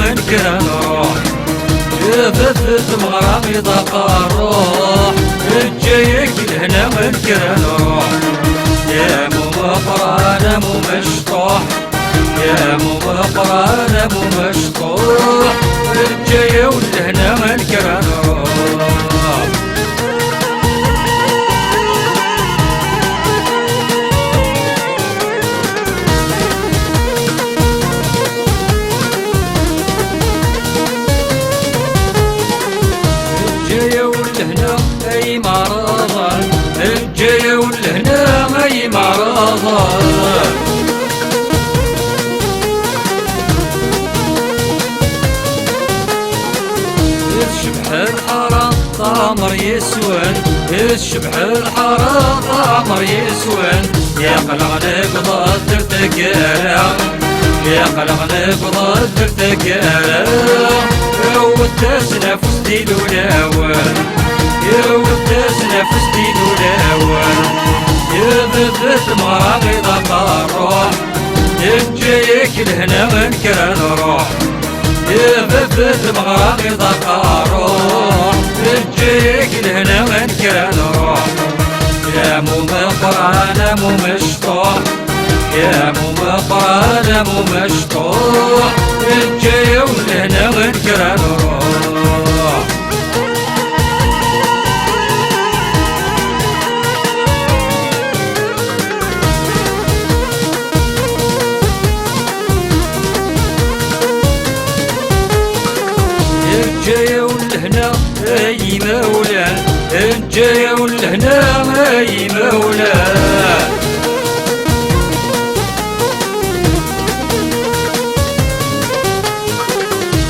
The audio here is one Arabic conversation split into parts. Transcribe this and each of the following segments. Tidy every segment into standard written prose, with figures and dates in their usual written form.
وين كان نروح يثبت مغرامي ضاق الروح الجايك لهنا وين كان نروح يا مو مقران مو مشطوح يا مو مقران مو مشطوح الجاي ولهنا وين كان نروح اي مرضان الجاي ولهنا اي مرضان الشبح الحارة طامر يسوان الشبح الحارة طامر يسوان يا قلق نقضى ترتكالة يا قلق نقضى ترتكالة والتاس نفس دي الولاوان يا وداس نفس دي الولاوان يا ذبت مغرامي ضاق الروح الجايك لهنا من كان نروح يا ذبت مغرامي ضاق الروح الجايك لهنا من كان نروح يا مو مقران مو مشطوح يا مو مقران مو مشطوح الجاي ولهنا من كان نروح الجاي ولهنا اي مولان الجاي ولهنا اي مولان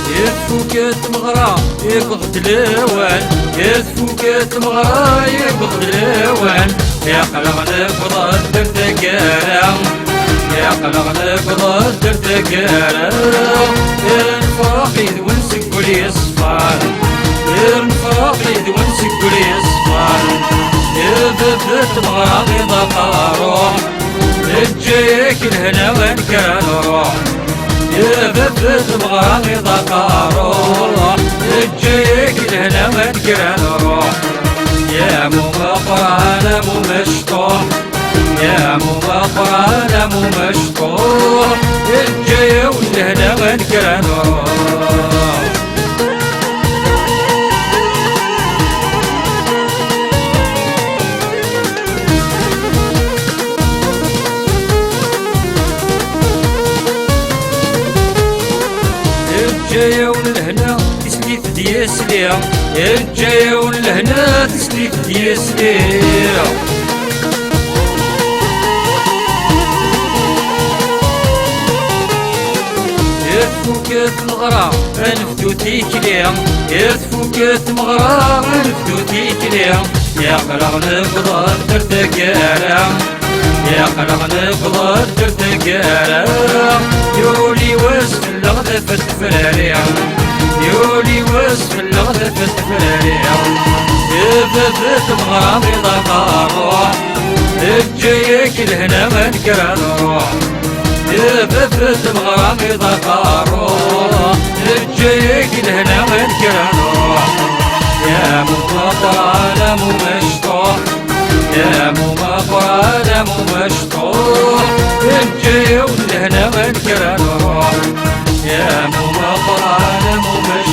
يفوكت مغرى يقض الاوان يفوكت مغرى يقض الاوان يا قلق نقضى ترتكالة يا قلق نقضى ترتكالة الفراقيد ونسك ولي الصفار الفراقيد ونسك ولي الصفار يذبت مغرامي ضاق روح الجايك لهنا وين كان نروح يذبت مغرامي ضاق روح الجايك لهنا وين كان نروح يا مو مقران مو مشطوح يا مو مقران مو مشطوح الجاي ولهنا وين كان نروح الجاي ولهنا تسليف ديال سليم الجاي ولهنا تسليف ديال سليم يفوكت مغرى انفدو تيكليم يفوكت مغرى انفدو تيكليم يا قلق نقضى ترتكالة يا قلق نقضى ترتكالة يولي وسط اللغة فتفراريع يولي وسط اللغة فتفراريع يذبت مغرامي ضاق الروح الجايك لهنا من كان نروح يذبت مغرامي ضاق الروح الجايك لهنا من كان نروح يا مو مقران مو مشطوح يا مو مقران مو مشطوح الجاي ولهنا من كان نروح يا مو مقران مو مشطوح